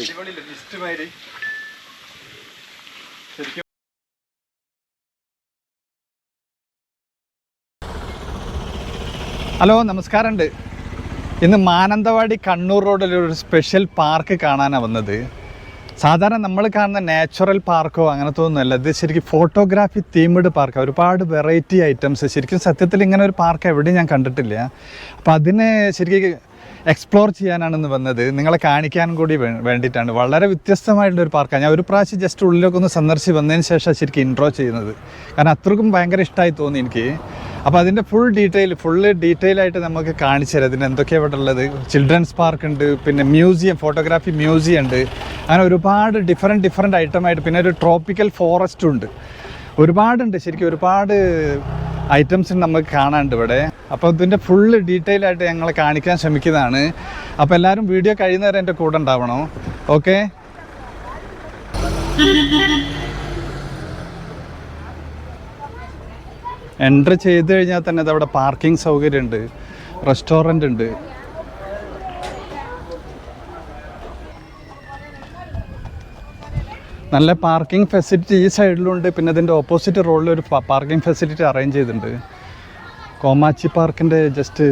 Hello, നമസ്കാരമുണ്ട്. ഇന്ന് Mananthavady Kannur റോഡിലൊരു special park കാണാനാണ് വന്നത്. സാധാരണ നമ്മൾ കാണുന്ന നാച്ചുറൽ പാർക്കോ അങ്ങനത്തെ ഒന്നുമല്ല. ഇത് ശരിക്കും ഫോട്ടോഗ്രാഫി തീംഡ് പാർക്കാണ്. ഒരുപാട് വെറൈറ്റി ഐറ്റംസ്. ശരിക്കും സത്യത്തിൽ ഇങ്ങനെ ഒരു പാർക്ക് എവിടെയും ഞാൻ കണ്ടിട്ടില്ല. അപ്പോൾ അതിനെ ശരിക്കും എക്സ്പ്ലോർ ചെയ്യാനാണെന്ന് വന്നത്, നിങ്ങളെ കാണിക്കാൻ കൂടി വേണ്ടിയിട്ടാണ്. വളരെ വ്യത്യസ്തമായിട്ടുള്ളൊരു പാർക്കാണ്. ഞാൻ ഒരു പ്രാവശ്യം ജസ്റ്റ് ഉള്ളിലൊക്കെ ഒന്ന് സന്ദർശിച്ച് വന്നതിന് ശേഷം ശരിക്കും ഇൻട്രോ ചെയ്യുന്നത്. കാരണം അത്രക്കും ഭയങ്കര ഇഷ്ടമായി തോന്നി എനിക്ക്. അപ്പോൾ അതിൻ്റെ ഫുള്ള് ഡീറ്റെയിൽ ആയിട്ട് നമുക്ക് കാണിച്ചു തരാം. ഇതിന് എന്തൊക്കെയാണ് ഇവിടെ ഉള്ളത്. ചിൽഡ്രൻസ് പാർക്ക് ഉണ്ട്, പിന്നെ മ്യൂസിയം, ഫോട്ടോഗ്രാഫി മ്യൂസിയം ഉണ്ട്. അങ്ങനെ ഒരുപാട് ഡിഫറെൻറ്റ് ഐറ്റമായിട്ട്, പിന്നെ ഒരു ട്രോപ്പിക്കൽ ഫോറസ്റ്റും ഉണ്ട്. ഒരുപാടുണ്ട്, ശരിക്കും ഒരുപാട് ഐറ്റംസ് നമുക്ക് കാണാനുണ്ട് ഇവിടെ. അപ്പോൾ ഇതിൻ്റെ ഫുള്ള് ഡീറ്റെയിൽ ആയിട്ട് ഞങ്ങളെ കാണിക്കാൻ ശ്രമിക്കുന്നതാണ്. അപ്പോൾ എല്ലാവരും വീഡിയോ കഴിയുന്നവരെ എൻ്റെ കൂടെ ഉണ്ടാവണം. ഓക്കെ. എൻട്രി ചെയ്ത് കഴിഞ്ഞാൽ തന്നെ അതവിടെ പാർക്കിംഗ് സൗകര്യമുണ്ട്, റെസ്റ്റോറൻ്റ് ഉണ്ട്. നല്ല പാർക്കിംഗ് ഫെസിലിറ്റി ഈ സൈഡിലുണ്ട്. പിന്നെ ഇതിൻ്റെ ഓപ്പോസിറ്റ് റോഡിൽ ഒരു പാർക്കിംഗ് ഫെസിലിറ്റി അറേഞ്ച് ചെയ്തിട്ടുണ്ട്. കോമാച്ചി പാർക്കിൻ്റെ ജസ്റ്റ്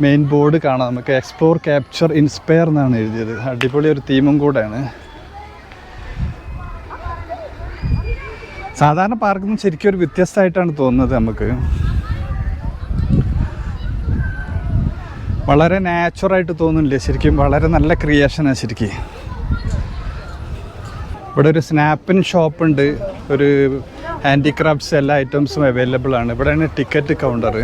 മെയിൻ ബോർഡ് കാണാം നമുക്ക്. എക്സ്പ്ലോർ, ക്യാപ്ചർ, ഇൻസ്പയർ എന്നാണ് എഴുതിയത്. അടിപൊളി ഒരു തീമും കൂടെയാണ്. സാധാരണ പാർക്കിൽ നിന്ന് ശരിക്കും ഒരു വ്യത്യസ്തമായിട്ടാണ് തോന്നുന്നത് നമുക്ക്. വളരെ നാച്ചുറായിട്ട് തോന്നുന്നില്ലേ ശരിക്കും. വളരെ നല്ല ക്രിയേഷനാണ് ശരിക്കും. ഇവിടെ ഒരു സ്നാപ്പിൻ ഷോപ്പുണ്ട്, ഒരു ഹാൻഡിക്രാഫ്റ്റ്സ് എല്ലാ ഐറ്റംസും അവൈലബിൾ ആണ്. ഇവിടെയാണ് ടിക്കറ്റ് കൗണ്ടർ.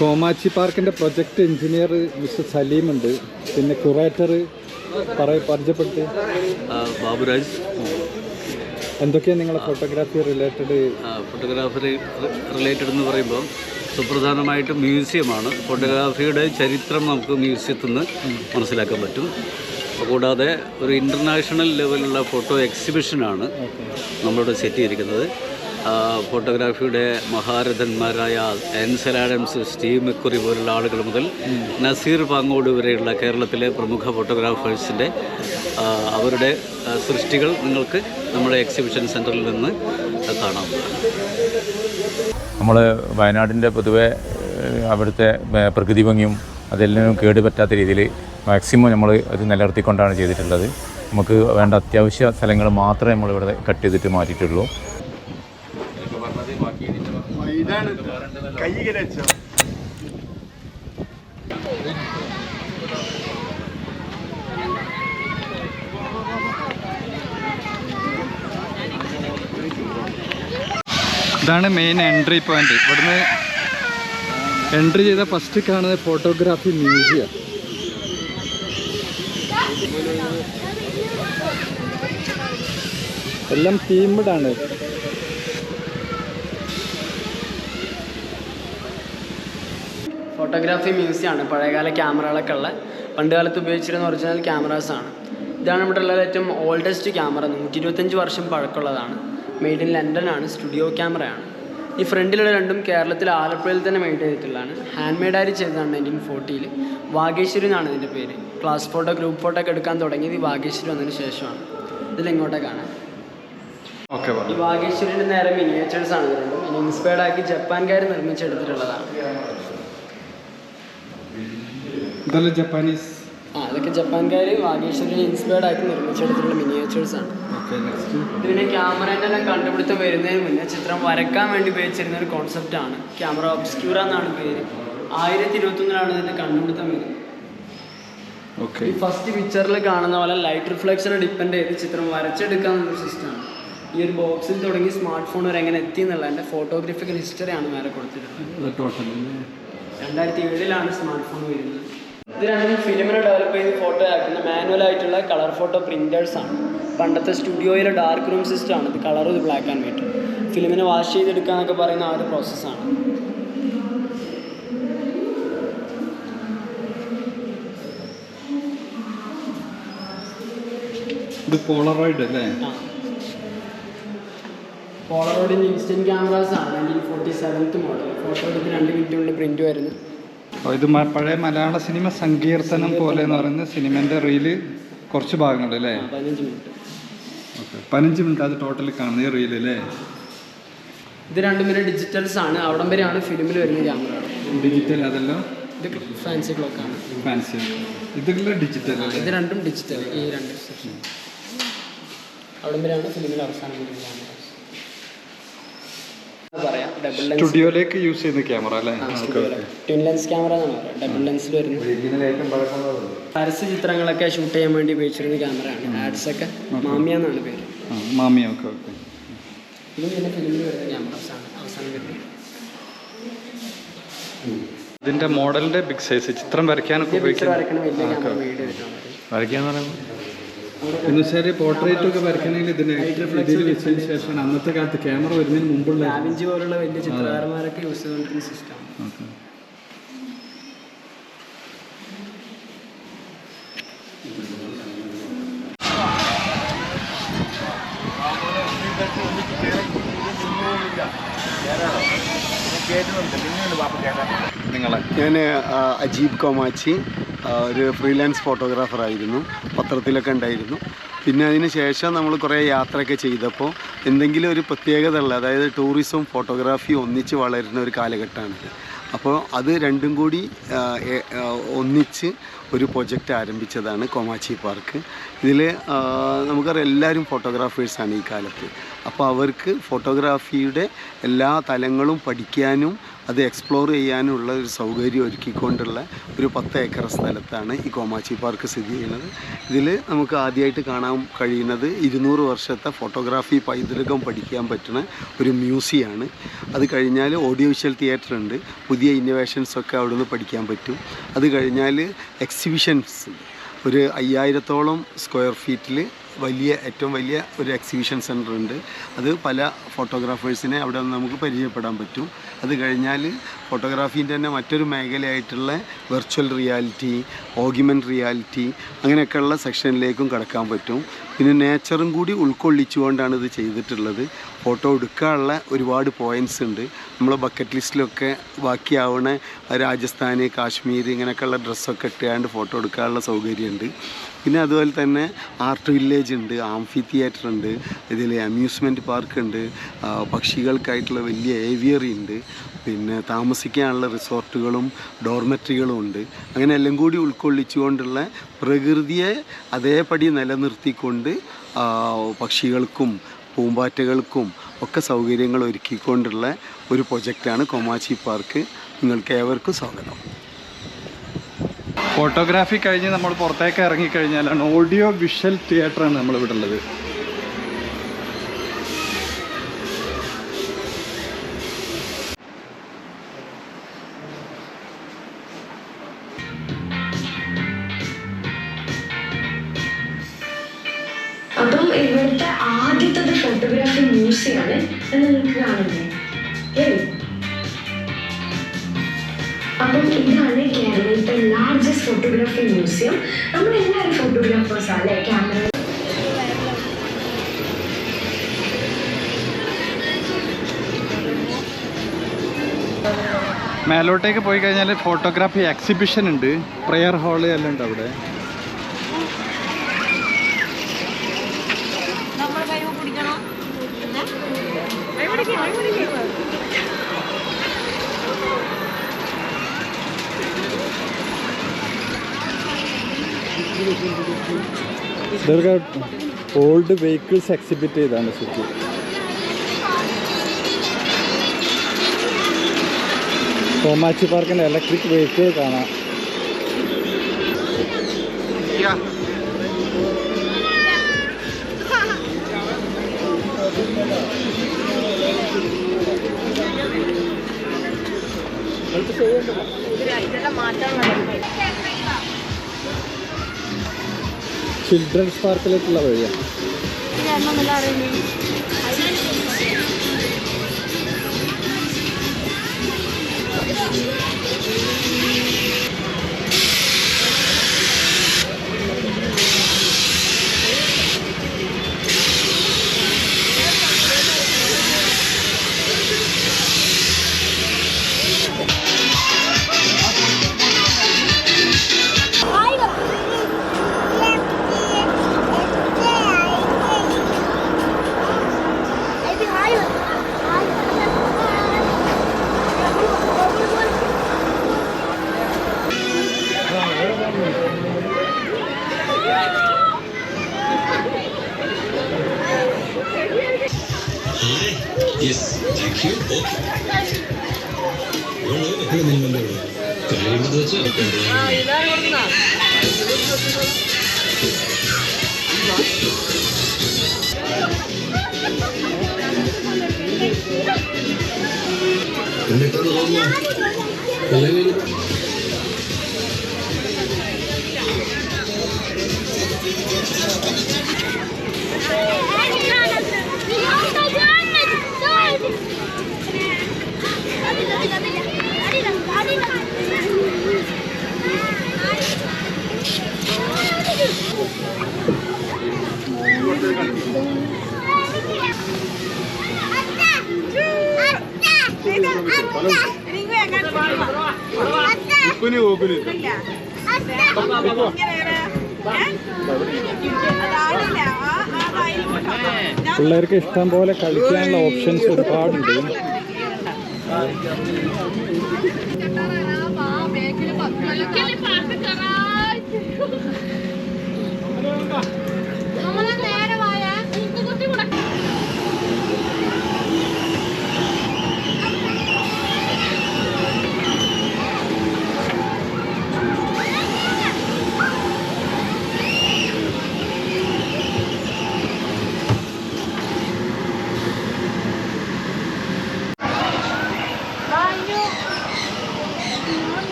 കോമാച്ചി പാർക്കിൻ്റെ പ്രൊജക്ട് എഞ്ചിനീയർ മിസ്റ്റർ സലീമുണ്ട്. പിന്നെ ക്യൂറേറ്റർ പരിചയപ്പെടുത്തി ബാബുരാജ്. എന്തൊക്കെയാണ് നിങ്ങളെ ഫോട്ടോഗ്രാഫി റിലേറ്റഡ് എന്ന് പറയുമ്പോൾ സുപ്രധാനമായിട്ട് മ്യൂസിയമാണ്. ഫോട്ടോഗ്രാഫിയുടെ ചരിത്രം നമുക്ക് മ്യൂസിയത്തിൽ നിന്ന് മനസ്സിലാക്കാൻ പറ്റും. കൂടാതെ ഒരു ഇൻ്റർനാഷണൽ ലെവലുള്ള ഫോട്ടോ എക്സിബിഷനാണ് നമ്മളിവിടെ സെറ്റ് ചെയ്തിരിക്കുന്നത്. ഫോട്ടോഗ്രാഫിയുടെ മഹാരഥന്മാരായ ആൻസൽ ആഡംസ്, സ്റ്റീവ് മെക്കുറി പോലുള്ള ആളുകൾ മുതൽ നസീർ പാങ്ങോട് വരെയുള്ള കേരളത്തിലെ പ്രമുഖ ഫോട്ടോഗ്രാഫേഴ്സിൻ്റെ അവരുടെ സൃഷ്ടികൾ നിങ്ങൾക്ക് നമ്മുടെ എക്സിബിഷൻ സെൻറ്ററിൽ നിന്ന് കാണാവുന്നതാണ്. നമ്മൾ വയനാടിൻ്റെ പൊതുവെ അവിടുത്തെ പ്രകൃതി ഭംഗിയും അതെല്ലാം കേടുപറ്റാത്ത രീതിയിൽ മാക്സിമം നമ്മൾ അത് നിലനിർത്തിക്കൊണ്ടാണ് ചെയ്തിട്ടുള്ളത്. നമുക്ക് വേണ്ട അത്യാവശ്യ സ്ഥലങ്ങൾ മാത്രമേ നമ്മളിവിടെ കട്ട് ചെയ്തിട്ട് മാറ്റിയിട്ടുള്ളൂ. ഇതാണ് മെയിൻ എൻട്രി പോയിന്റ്. ഇവിടുന്ന് എൻട്രി ചെയ്ത ഫസ്റ്റ് കാണുന്നത് ഫോട്ടോഗ്രാഫി മ്യൂസിയം. എല്ലാം തീംഡ് ആണ്. ഫോട്ടോഗ്രാഫി മ്യൂസിയമാണ്. പഴയകാല ക്യാമറകളൊക്കെ ഉള്ള, പണ്ട് കാലത്ത് ഉപയോഗിച്ചിരുന്ന ഒറിജിനൽ ക്യാമറാസാണ്. ഇതാണ് ഇവിടെ ഉള്ള ഏറ്റവും ഓൾഡസ്റ്റ് ക്യാമറ. 125 വർഷം പഴക്കമുള്ളതാണ്. മെയ്ഡ് ഇൻ ലണ്ടനാണ്. സ്റ്റുഡിയോ ക്യാമറയാണ്. ഈ ഫ്രണ്ടിലുള്ള രണ്ടും കേരളത്തിൽ ആലപ്പുഴയിൽ തന്നെ മെയ്ഡ് ചെയ്തിട്ടുള്ളതാണ്. ഹാൻഡ് മെയ്ഡായി ചെയ്തതാണ് 1940. വാഗേശ്വരി എന്നാണ് ഇതിൻ്റെ പേര്. ക്ലാസ് ഫോട്ടോ, ഗ്രൂപ്പ് ഫോട്ടോ ഒക്കെ എടുക്കാൻ തുടങ്ങിയത് ഈ വാഗേശ്വരി വന്നതിന് ശേഷമാണ്. ഇതിലിങ്ങോട്ടേക്കാണ്. ഈ വാഗേശ്വരിൻ്റെ നേരെ മിനിയേച്ചേഴ്സ് ആണ് ഇത് രണ്ടും. ഇൻസ്പയർഡ് ആക്കി ജപ്പാൻകാർ നിർമ്മിച്ചെടുത്തിട്ടുള്ളതാണ്. ജപ്പാനീസ് അതൊക്കെ ജപ്പാൻകാർ വാഗേശ്വരിനെ ഇൻസ്പയർഡ് ആക്കി നിർമ്മിച്ചെടുത്തിട്ടുള്ള മിനിയേച്ചേഴ്സ് ആണ്. പിന്നെ ക്യാമറേൻ്റെ എല്ലാം കണ്ടുപിടുത്തം വരുന്നതിന് മുന്നേ ചിത്രം വരക്കാൻ വേണ്ടി ഉപയോഗിച്ചിരുന്ന ഒരു കോൺസെപ്റ്റാണ് ക്യാമറ ഒബ്സ്ക്യൂറ എന്നാണ് പേര്. 1021 ഇതിൻ്റെ കണ്ടുപിടുത്തം വരുന്നത്. ഈ ഫസ്റ്റ് പിക്ചറിൽ കാണുന്ന പോലെ ലൈറ്റ് റിഫ്ലക്ഷനെ ഡിപ്പെൻഡ് ചെയ്ത് ചിത്രം വരച്ചെടുക്കാമെന്നൊരു സിസ്റ്റമാണ്. ഈ ഒരു ബോക്സിൽ തുടങ്ങി സ്മാർട്ട് ഫോൺ വരെ എങ്ങനെ എത്തി എന്നുള്ളതിൻ്റെ ഫോട്ടോഗ്രാഫിക്കൽ ഹിസ്റ്ററിയാണ് വേറെ കൊടുത്തിട്ടുള്ളത്. 2007 സ്മാർട്ട് ഫോൺ വരുന്നത്. ഇത് രണ്ടും ഫിലിമിനെ ഡെവലപ്പ് ചെയ്ത് ഫോട്ടോ ആക്കുന്ന മാനുവലായിട്ടുള്ള കളർ ഫോട്ടോ പ്രിൻറ്റേഴ്സാണ്. പണ്ടത്തെ സ്റ്റുഡിയോയിലെ ഡാർക്ക് റൂം സിസ്റ്റമാണ്. ഇത് കളറും ഇത് ബ്ലാക്ക് ആൻഡ് വൈറ്റ്. ഫിലിമിനെ വാഷ് ചെയ്തെടുക്കുക എന്നൊക്കെ പറയുന്ന ആ ഒരു പ്രോസസ്സാണ്. ഇത് പോളറോയിഡ് അല്ലേ? പോളറോയിഡിൻ്റെ ഇൻസ്റ്റൻറ്റ് ക്യാമറാസ് ആണ് 1947 മോഡൽ. ഫോട്ടോ എടുത്ത് 2 മിനിറ്റ് കൊണ്ട് പ്രിൻറ്റ് വരുന്നു. ഇത് പഴയ മലയാള സിനിമ സങ്കീർത്തനം പോലെ എന്ന് പറയുന്ന സിനിമേൻ്റെ റീല് കുറച്ച് ഭാഗങ്ങൾ അല്ലേ? 15 മിനിറ്റ്. ഓക്കെ, 15 മിനിറ്റ് അത് ടോട്ടൽ കാണുന്നത് ഈ റീല് അല്ലേ? ഇത് രണ്ടും പിന്നെ ഡിജിറ്റൽസ് ആണ്. അവിടം വരെയാണ് ഫിലിമിൽ വരുന്ന ക്യാമറ. ഡിജിറ്റൽ അതെല്ലാം ഇത് ഫാൻസി ക്ലോക്കാണ്. ഫാൻസി ഇതെല്ലാം ഡിജിറ്റൽ അല്ലേ? ഇത് രണ്ടും ഡിജിറ്റൽ. ഈ 2 സെക്ഷൻ അവിടം വരെയാണ് ഫിലിമിൽ അവസാനം വരുന്ന ക്യാമറ. പറയാം ഡബിൾ ലെൻസ് സ്റ്റുഡിയോയിലേക്ക് യൂസ് ചെയ്യുന്ന ക്യാമറ അല്ലേ? ട്വിൻ ലെൻസ് ക്യാമറ എന്നാണ് പറയുക. ഡബിൾ ലെൻസിൽ വരുന്നത്. പരസ്യ ചിത്രങ്ങളൊക്കെ ഷൂട്ട് ചെയ്യാൻ വേണ്ടി ഉപയോഗിച്ചിരുന്ന ക്യാമറയാണ്. ആഡ്സ് ഒക്കെ മാമിയ എന്നാണ് പേര്. മാമിയ. Okay okay. ഇതും പിന്നെ ഫിലിമിൽ വരുന്ന ക്യാമറാസ് ആണ് അവസാനം വരുന്നത്. ഇതിന്റെ മോഡലിന്റെ ബിഗ് സൈസ് ചിത്രം വരയ്ക്കാനൊക്കെ ഉപയോഗിക്കുന്നത്. വരയ്ക്കണ വലിയ ക്യാമറ വീഡിയോ വരയ്ക്കാന്ന് പറയുമ്പോൾ പിന്നെ ശരി പോർട്രേറ്റ് ഒക്കെ വരയ്ക്കണമെങ്കിൽ ഇതിന് ഇതിൽ വെച്ചതിന് ശേഷം അന്നത്തെ കാലത്ത് ക്യാമറ വരുന്നതിന് മുമ്പുള്ള ഡാവിഞ്ചി പോലുള്ള വലിയ ചിത്രകാരന്മാരൊക്കെ യൂസ് ചെയ്തുകൊണ്ടിരുന്ന സിസ്റ്റം. ഞാൻ അജീബ് കോമാച്ചി, ഒരു ഫ്രീലാൻസ് ഫോട്ടോഗ്രാഫറായിരുന്നു. പത്രത്തിലൊക്കെ ഉണ്ടായിരുന്നു. പിന്നെ അതിന് ശേഷം നമ്മൾ കുറേ യാത്രയൊക്കെ ചെയ്തപ്പോൾ എന്തെങ്കിലും ഒരു പ്രത്യേകത ഉള്ള, അതായത് ടൂറിസവും ഫോട്ടോഗ്രാഫിയും ഒന്നിച്ച് വളരുന്ന ഒരു കാലഘട്ടമാണിത്. അപ്പോൾ അത് രണ്ടും കൂടി ഒന്നിച്ച് ഒരു പ്രൊജക്റ്റ് ആരംഭിച്ചതാണ് കോമാച്ചി പാർക്ക്. ഇതിൽ നമുക്കറിയാം എല്ലാവരും ഫോട്ടോഗ്രാഫേഴ്സാണ് ഈ കാലത്ത്. അപ്പോൾ അവർക്ക് ഫോട്ടോഗ്രാഫിയുടെ എല്ലാ തലങ്ങളും പഠിക്കാനും അത് എക്സ്പ്ലോർ ചെയ്യാനുള്ള ഒരു സൗകര്യം ഒരുക്കിക്കൊണ്ടുള്ള ഒരു 10 ഏക്കർ സ്ഥലത്താണ് ഈ കോമാച്ചി പാർക്ക് സ്ഥിതി ചെയ്യുന്നത്. ഇതിൽ നമുക്ക് ആദ്യമായിട്ട് കാണാൻ കഴിയുന്നത് 200 വർഷത്തെ ഫോട്ടോഗ്രാഫി പൈതൃകം പഠിക്കാൻ പറ്റുന്ന ഒരു മ്യൂസിയമാണ്. അത് കഴിഞ്ഞാൽ ഓഡിയോ വിഷ്വൽ തിയേറ്റർ ഉണ്ട്. പുതിയ ഇന്നോവേഷൻസൊക്കെ അവിടെ നിന്ന് പഠിക്കാൻ പറ്റും. അത് കഴിഞ്ഞാൽ എക്സിബിഷൻസ് ഒരു 5000-ഓളം സ്ക്വയർ ഫീറ്റിൽ ഏറ്റവും വലിയ ഒരു എക്സിബിഷൻ സെൻ്റർ ഉണ്ട്. അത് പല ഫോട്ടോഗ്രാഫേഴ്സിനെ അവിടെ നമുക്ക് പരിചയപ്പെടാൻ പറ്റും. അത് കഴിഞ്ഞാൽ ഫോട്ടോഗ്രാഫീൻ്റെ തന്നെ മറ്റൊരു മേഖലയായിട്ടുള്ള വെർച്വൽ റിയാലിറ്റി, ഓഗ്മെൻറ്റ് റിയാലിറ്റി അങ്ങനെയൊക്കെയുള്ള സെക്ഷനിലേക്കും കടക്കാൻ പറ്റും. പിന്നെ നേച്ചറും കൂടി ഉൾക്കൊള്ളിച്ചുകൊണ്ടാണ് ഇത് ചെയ്തിട്ടുള്ളത്. ഫോട്ടോ എടുക്കാനുള്ള ഒരുപാട് പോയിൻറ്റ്സ് ഉണ്ട്. നമ്മൾ ബക്കറ്റ് ലിസ്റ്റിലൊക്കെ ബാക്കിയാവണ രാജസ്ഥാൻ, കാശ്മീർ ഇങ്ങനെയൊക്കെയുള്ള ഡ്രസ്സൊക്കെ ഇട്ടാണ്ട് ഫോട്ടോ എടുക്കാനുള്ള സൗകര്യമുണ്ട്. പിന്നെ അതുപോലെ തന്നെ ആർട്ട് വില്ലേജ് ഉണ്ട്, ആംഫി തിയേറ്റർ ഉണ്ട്, ഇതിൽ അമ്യൂസ്മെൻറ്റ് പാർക്ക് ഉണ്ട്, പക്ഷികൾക്കായിട്ടുള്ള വലിയ ഏവിയറി ഉണ്ട്, പിന്നെ താമസിക്കാനുള്ള റിസോർട്ടുകളും ഡോർമെട്രികളും ഉണ്ട്. അങ്ങനെ എല്ലാം കൂടി ഉൾക്കൊള്ളിച്ചുകൊണ്ടുള്ള പ്രകൃതിയെ അതേപടി നിലനിർത്തിക്കൊണ്ട് പക്ഷികൾക്കും പൂമ്പാറ്റകൾക്കും ഒക്കെ സൗകര്യങ്ങൾ ഒരുക്കിക്കൊണ്ടുള്ള ഒരു പ്രൊജക്റ്റാണ് കോമാച്ചി പാർക്ക്. നിങ്ങൾക്ക് ഏവർക്കും സ്വാഗതം. ഫോട്ടോഗ്രാഫി കഴിഞ്ഞ് നമ്മൾ പുറത്തേക്ക് ഇറങ്ങിക്കഴിഞ്ഞാലാണ് ഓഡിയോ വിഷ്വൽ തിയേറ്ററാണ് നമ്മൾ ഇവിടെ ഉള്ളത്. അപ്പം ഇവിടുത്തെ ആദ്യത്തെ ഫോട്ടോഗ്രാഫി മ്യൂസിയമാണ് നിങ്ങൾക്ക് കാണുന്നത്. അപ്പം ഇതാണ് കേരളത്തിലെ ലാർജസ്റ്റ് ഫോട്ടോഗ്രാഫി മ്യൂസിയം. നമ്മളെല്ലാവരും ഫോട്ടോഗ്രാഫേഴ്സ് അല്ലേ? ക്യാമറ മേലോട്ടേക്ക് പോയി കഴിഞ്ഞാൽ ഫോട്ടോഗ്രാഫി എക്സിബിഷൻ ഉണ്ട്, പ്രെയർ ഹാള് എല്ലാം ഉണ്ട് അവിടെ. ഇതൊക്കെ ഓൾഡ് വെഹിക്കിൾസ് എക്സിബിറ്റ് ചെയ്താണ് ശരിക്കും. കോമാച്ചി പാർക്കിൻ്റെ ഇലക്ട്രിക് വെഹിക്കിൾ കാണാം. ചിൽഡ്രൻസ് പാർക്കിലേക്കുള്ള വഴിയാണ്. പിള്ളേർക്ക് ഇഷ്ടം പോലെ കളിക്കാനുള്ള ഓപ്ഷൻസ് ഒരുപാടുണ്ട്.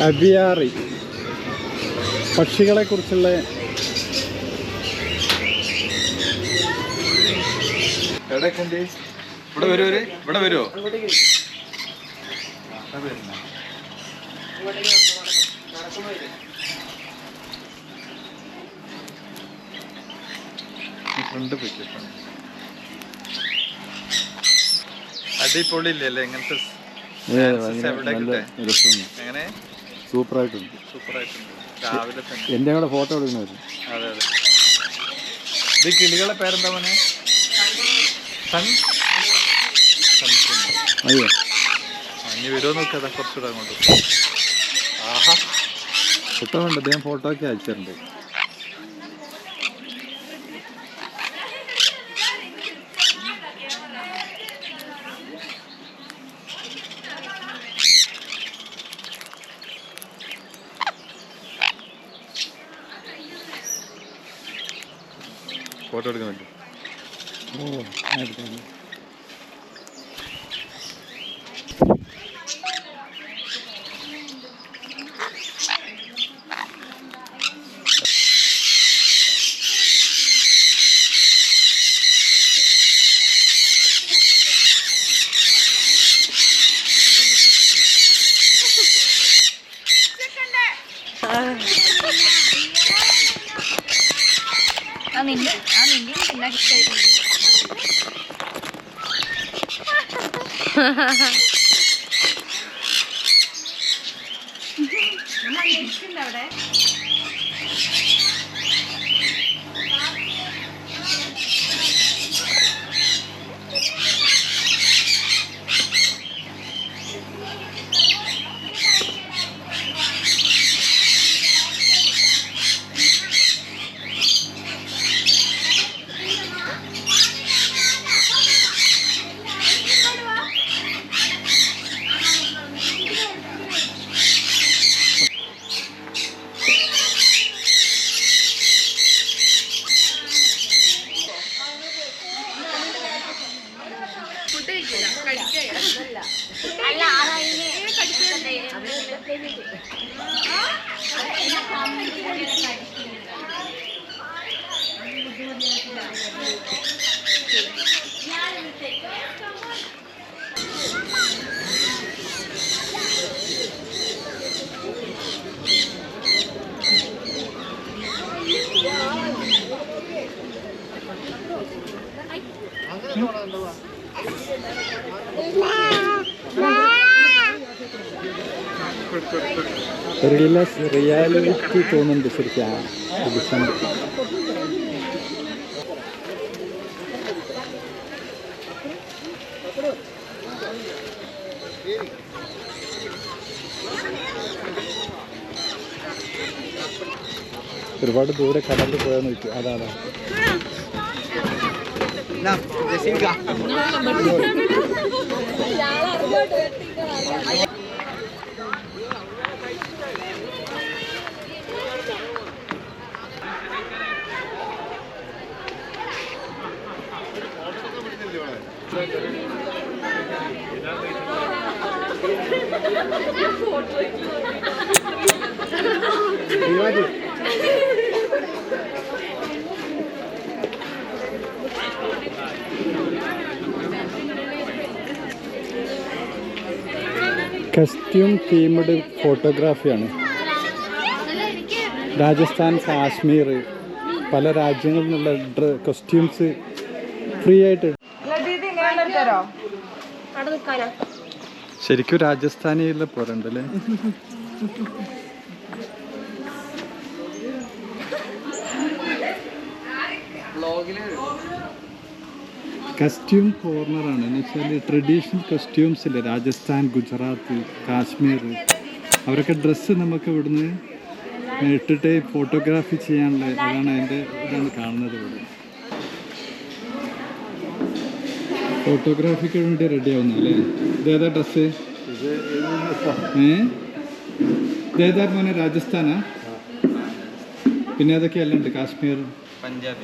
അവിയാറി പക്ഷികളെ കുറിച്ചുള്ള ഇവിടെ വരുമോ? അടിപൊളിയില്ലല്ലേ ഇങ്ങനത്തെ? എങ്ങനെ സൂപ്പറായിട്ടുണ്ട്. രാവിലെ തന്നെ എൻ്റെ കൂടെ ഫോട്ടോ എടുക്കണമായിരുന്നു. അതെ അതെ. ഇത് കിളികളെ പേരെന്താ മോനെ? അയ്യോ ഇനി വരുമോ നോക്കാതെ കുറച്ചുകൂടെ അങ്ങോട്ട്. ആഹാ ഫോട്ടോ ഉണ്ട്. അദ്ദേഹം ഫോട്ടോ ഒക്കെ അയച്ചിട്ടുണ്ട്. ഫോട്ടോ എടുക്കാൻ പറ്റും. റിയാലിറ്റി തോന്നുന്നുണ്ട് ശരിക്കും. ഒരുപാട് ദൂരെ കടലിൽ പോയാൽ നോക്കി. അതാണ് കസ്റ്റ്യൂം തീംഡ് ഫോട്ടോഗ്രാഫിയാണ്. രാജസ്ഥാൻ, കാശ്മീർ, പല രാജ്യങ്ങളിൽ നിന്നുള്ള കോസ്റ്റ്യൂംസ് ഫ്രീ ആയിട്ട്. ശരിക്കും രാജസ്ഥാനിയിലെ പോരണ്ടല്ലേ? കസ്റ്റ്യൂം കോർണറാണ്. എന്ന് വെച്ചാൽ ട്രഡീഷണൽ കോസ്റ്റ്യൂംസില്ലേ, രാജസ്ഥാൻ, ഗുജറാത്ത്, കാശ്മീർ, അവരൊക്കെ ഡ്രസ്സ് നമുക്ക് ഇവിടുന്ന് ഇട്ടിട്ട് ഫോട്ടോഗ്രാഫി ചെയ്യാനുള്ള അതാണ് അതിൻ്റെ ഇതാണ് കാണുന്നത്. ഇവിടെ ഫോട്ടോഗ്രാഫിക്ക് വേണ്ടി റെഡി ആവുന്നല്ലേ? ഇതേതാ ഡ്രസ്സ്? ഇതേതാ മോനെ? രാജസ്ഥാനാ? പിന്നെ ഏതൊക്കെയെല്ലാം ഉണ്ട്? കാശ്മീർ, പഞ്ചാബ്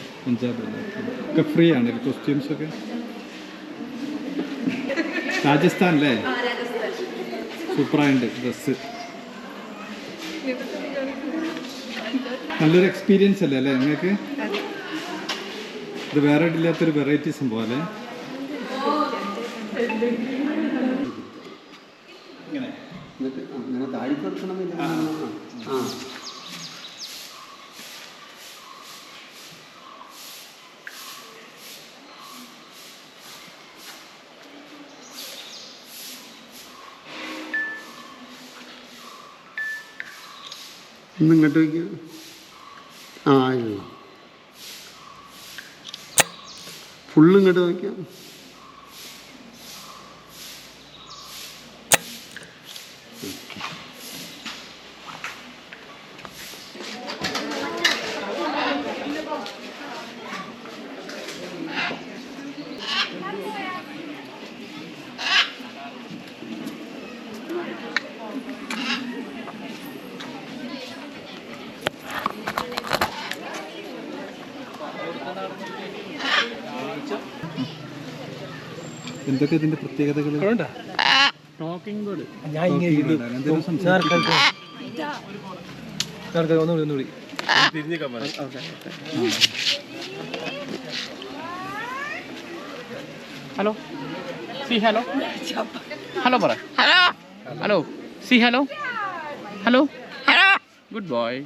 ഒക്കെ ഫ്രീ ആണ് കോസ്റ്റ്യൂംസ് ഒക്കെ. രാജസ്ഥാൻ അല്ലേ? സൂപ്പറായിട്ടുണ്ട് ഡ്രസ്സ്. നല്ലൊരു എക്സ്പീരിയൻസ് അല്ലേ അല്ലേ നിങ്ങൾക്ക്? ഇത് വേറെ ഇല്ലാത്തൊരു വെറൈറ്റി സംഭവം അല്ലേ? അങ്ങനെ താഴെ കൊടുക്കണമെന്നില്ല. ഇങ്ങോട്ട് വയ്ക്കുക. ഫുള്ള് ഇങ്ങോട്ട് വയ്ക്കാം. എന്തൊക്കെ ഇതിന്റെ പ്രത്യേകതകൾ? ഹലോ, സി ഹലോ, ഹലോ പറ. Hello, see hello, hello, good boy.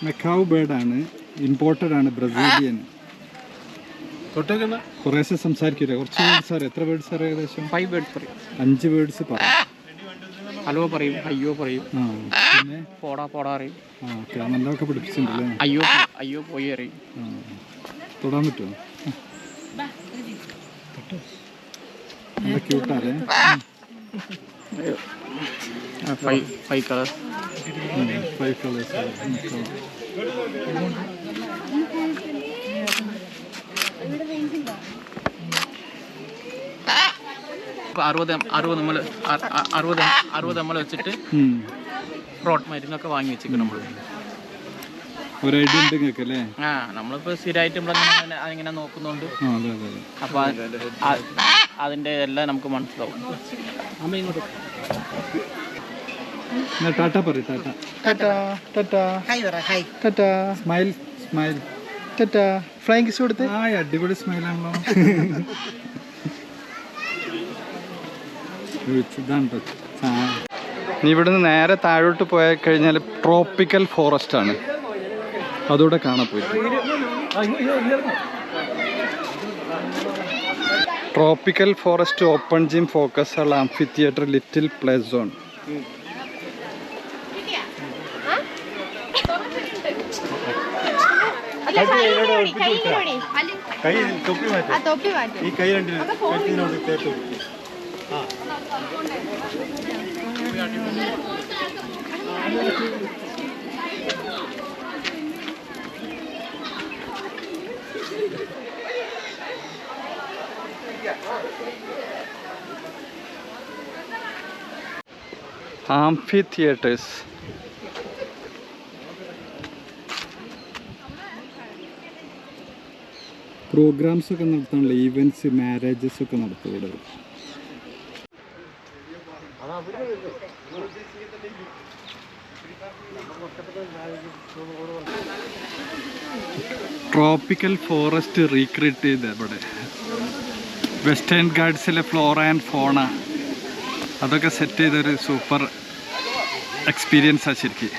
Macaw ബേർഡാണ്, ഇമ്പോർട്ടഡ് ആണ്, ബ്രസീലിയൻ. കുറേശ്ശെ സംസാരിക്കില്ല, കുറച്ച് വേർഡ്സ് അറിയാം. എത്ര വേർഡ്സ് അറിയാം? ഏകദേശം 5 വേർഡ്സ് പറയും. 5 വേർഡ്സ് പറയാം. ഹലോ പറയും, അയ്യോ പറയും, പിന്നെ പോടാ പോടാ അറിയും. ഓക്കെ, നല്ലതൊക്കെ പഠിപ്പിച്ചിട്ടുണ്ടല്ലേ? അയ്യോ അയ്യോ പോയി അറിയും. തൊടാൻ പറ്റുമോ? നല്ല ക്യൂട്ടാല്ലേ? 5 കളേഴ്സ്. 5 കളേഴ്സ്. 60 നമ്മൾ വെച്ചിട്ട് റോട്ട് മരുന്നൊക്കെ വാങ്ങി വെച്ചിട്ട് നമ്മൾ ഒരു ഐഡിയ ഉണ്ട് നിങ്ങൾക്ക് അല്ലേ? നമ്മളിപ്പോൾ സ്ഥിരമായിട്ട് ഇവിടെ അതിങ്ങനെ നോക്കുന്നുണ്ട്. അപ്പോൾ അതിൻ്റെ എല്ലാം നമുക്ക് മനസ്സിലാവും. ടാറ്റ പറയും. Tata smile smile. Tata flying kiss കൊടുത്ത്. അടിപൊളി സ്മൈലാണല്ലോ. നീ ഇവിടുന്ന് നേരെ താഴോട്ട് പോയി കഴിഞ്ഞാൽ ട്രോപ്പിക്കൽ ഫോറസ്റ്റ് ആണ്, അതുകൂടെ കാണാൻ പോയി. Tropical forest, open gym, focus hall, amphitheatre, little play zone. Amphitheatres. Programmes ഒക്കെ നടത്താനുള്ള ഈവൻറ്റ്സ്, മാരേജസ് ഒക്കെ നടത്തും ഇവിടെ. ട്രോപ്പിക്കൽ ഫോറസ്റ്റ് റീക്രിയേറ്റ് ചെയ്ത് ഇവിടെ വെസ്റ്റേൺ ഗാർഡ്സിലെ ഫ്ലോറ ആൻഡ് ഫോണ അതൊക്കെ സെറ്റ് ചെയ്തൊരു സൂപ്പർ എക്സ്പീരിയൻസാണ് ശരിക്കും.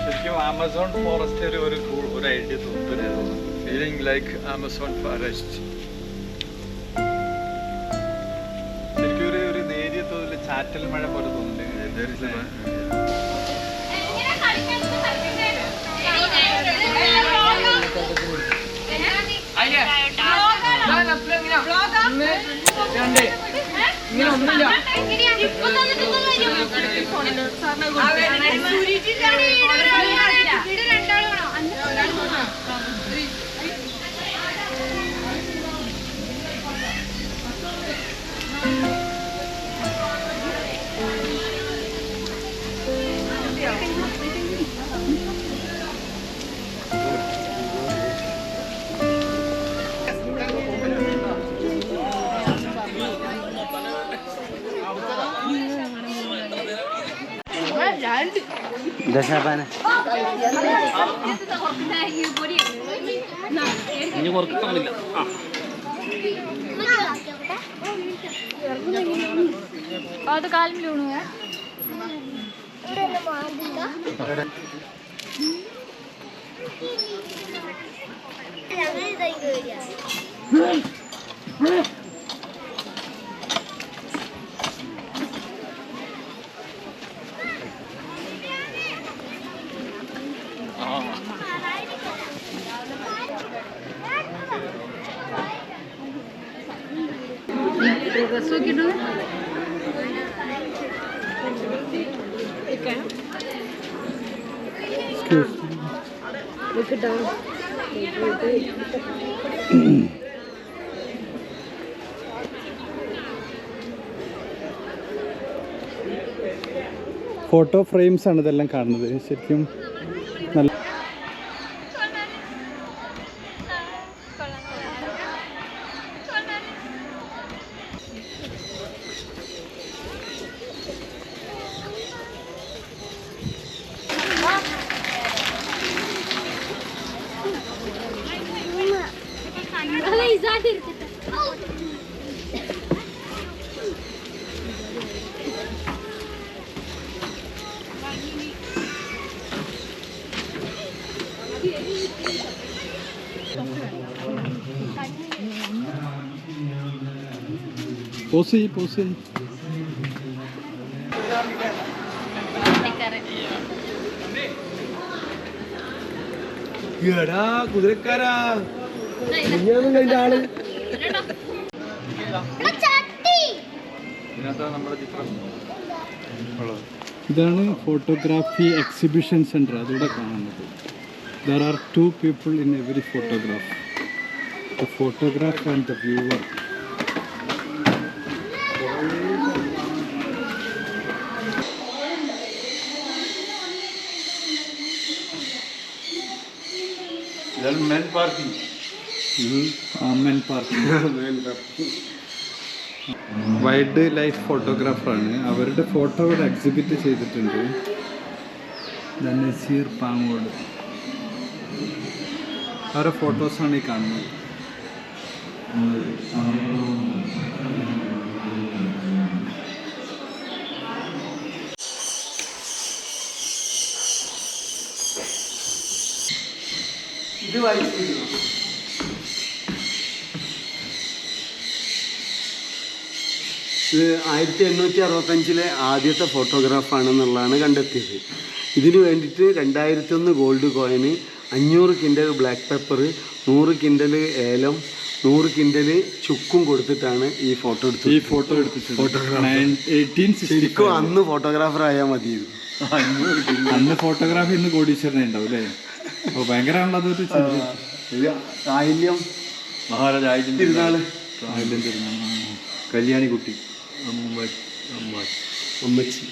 ശരിക്കും ആമസോൺ ഫോറസ്റ്റ് ഒരു ഐഡിയ തോന്നുന്നു. Feeling like Amazon forest. ശരിക്കും ഒരു നേരിയ തോതിൽ ചാറ്റൽ മഴ പോലെ തോന്നുന്നുണ്ട്. ഇനി കുറക്കില്ല. അത് കാലം വീണു. ഡ്രസ് നോക്കിട്ടു ഫോട്ടോ ഫ്രെയിംസ് ആണ് ഇതെല്ലാം കാണുന്നത്. ശരിക്കും നല്ല പോസ് ചെയ്യ്. കുതിരക്കാരാ ആള് ഇതാണ് ഫോട്ടോഗ്രാഫി എക്സിബിഷൻ സെൻറ്റർ. അതിവിടെ കാണുന്നത്. There are two people in every photograph. The photographer and the viewer. Men parking. Men parking. Wild life ഫോട്ടോഗ്രാഫറാണ്. അവരുടെ ഫോട്ടോ ഇവിടെ എക്സിബിറ്റ് ചെയ്തിട്ടുണ്ട്. നസീർ പാങ്ങോട്. അവരുടെ ഫോട്ടോസാണ് ഈ കാണുന്നത്. ഇത് വായിച്ചിരുന്നു. ഇത് 1865 ആദ്യത്തെ ഫോട്ടോഗ്രാഫാണെന്നുള്ളതാണ് കണ്ടെത്തിയത്. ഇതിനു വേണ്ടിയിട്ട് 2001 ഗോൾഡ് കോയിന്, 500 കിൻഡൽ ബ്ലാക്ക് പെപ്പർ, 100 കിൻഡൽ ഏലം, 100 കിൻഡല് ചുക്കും കൊടുത്തിട്ടാണ് ഈ ഫോട്ടോ എടുത്തത്. ഈ ഫോട്ടോ എടുത്തിട്ടുണ്ട്. ശരിക്കും അന്ന് ഫോട്ടോഗ്രാഫർ ആയാൽ മതിയായിരുന്നു. അന്ന് ഫോട്ടോഗ്രാഫി ഇന്ന് കോടീശ്വരനെ ഉണ്ടാവും അല്ലേ? അപ്പോൾ ഭയങ്കരമാണല്ലോ അതൊരു ആയില്യം മഹാരാജ ആയില്യം തിരുനാള്, കല്യാണിക്കുട്ടി, അമ്മച്ചി.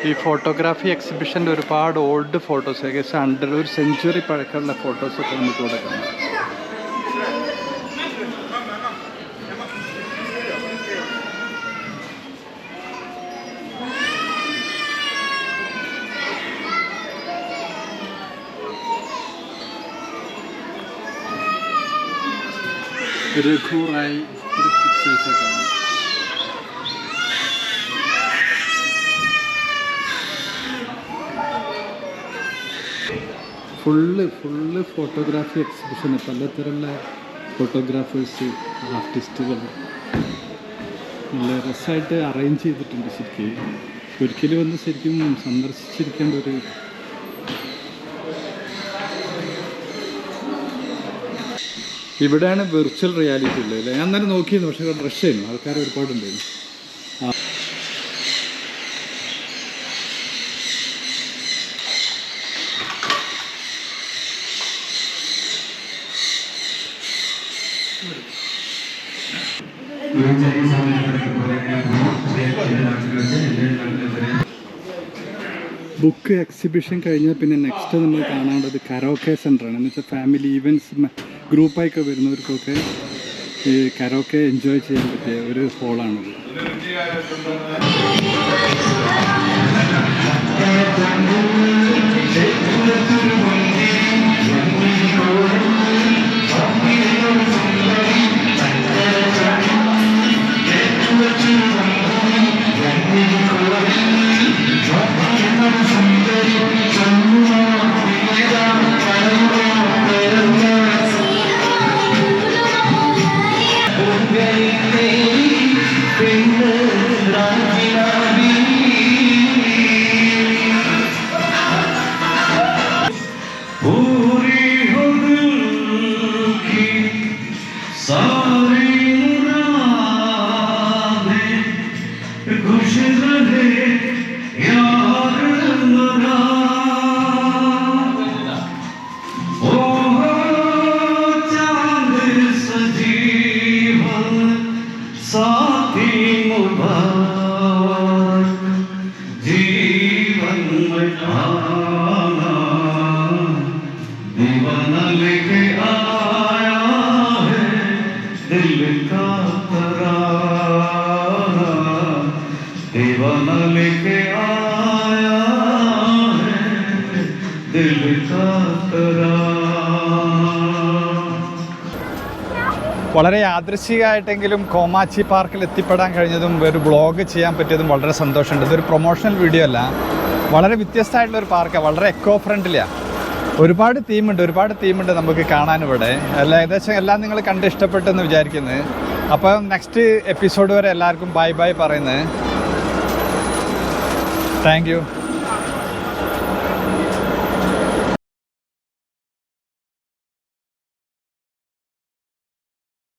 ഈ ഫോട്ടോഗ്രാഫി എക്സിബിഷൻ്റെ ഒരുപാട് ഓൾഡ് ഫോട്ടോസ്, ഏകദേശം 1 സെഞ്ച്വറി പഴക്കമുള്ള ഫോട്ടോസൊക്കെ നമുക്ക് ഇവിടെ കാണാം. രഘുറായി പിക്ചേഴ്സൊക്കെ കാണാം. ഫുള്ള് ഫോട്ടോഗ്രാഫി എക്സിബിഷന് പലതരമുള്ള ഫോട്ടോഗ്രാഫേഴ്സ്, ആർട്ടിസ്റ്റുകൾ നല്ല രസമായിട്ട് അറേഞ്ച് ചെയ്തിട്ടുണ്ട്. ശരിക്കും ഒരിക്കലും വന്ന് ശരിക്കും സന്ദർശിച്ചിരിക്കേണ്ട ഒരു ഇവിടെയാണ് വിർച്വൽ റിയാലിറ്റി ഉള്ളത് അല്ലേ? ഞാൻ തന്നെ നോക്കിയിരുന്നു, പക്ഷേ റഷ്യായിരുന്നു, ആൾക്കാർ ഒരുപാടുണ്ടായിരുന്നു. ബുക്ക് എക്സിബിഷൻ കഴിഞ്ഞാൽ പിന്നെ നെക്സ്റ്റ് നമ്മൾ കാണേണ്ടത് കരോക്കെ സെൻ്ററാണ്. എന്ന് വെച്ചാൽ ഫാമിലി ഈവൻറ്റ്സ് ഗ്രൂപ്പായിട്ടൊക്കെ വരുന്നവർക്കൊക്കെ ഈ കരോക്കെ എൻജോയ് ചെയ്യാൻ പറ്റിയ ഒരു ഹോളാണത്. വളരെ യാദൃശ്ചികമായിട്ടെങ്കിലും കോമാച്ചി പാർക്കിൽ എത്തിപ്പെടാൻ കഴിഞ്ഞതും ഒരു വ്ളോഗ് ചെയ്യാൻ പറ്റിയതും വളരെ സന്തോഷമുണ്ട്. ഇതൊരു പ്രൊമോഷണൽ വീഡിയോ അല്ല, വളരെ വ്യത്യസ്തമായിട്ടുള്ളൊരു പാർക്കാണ്, വളരെ എക്കോ ഫ്രണ്ട്ലിയാണ്. ഒരുപാട് തീമുണ്ട് നമുക്ക് കാണാനിവിടെ. ഏകദേശം എല്ലാം നിങ്ങൾ കണ്ട് ഇഷ്ടപ്പെട്ടെന്ന് വിചാരിക്കുന്നത്. അപ്പം നെക്സ്റ്റ് എപ്പിസോഡ് വരെ എല്ലാവർക്കും ബൈ പറയുന്നത്. Thank you.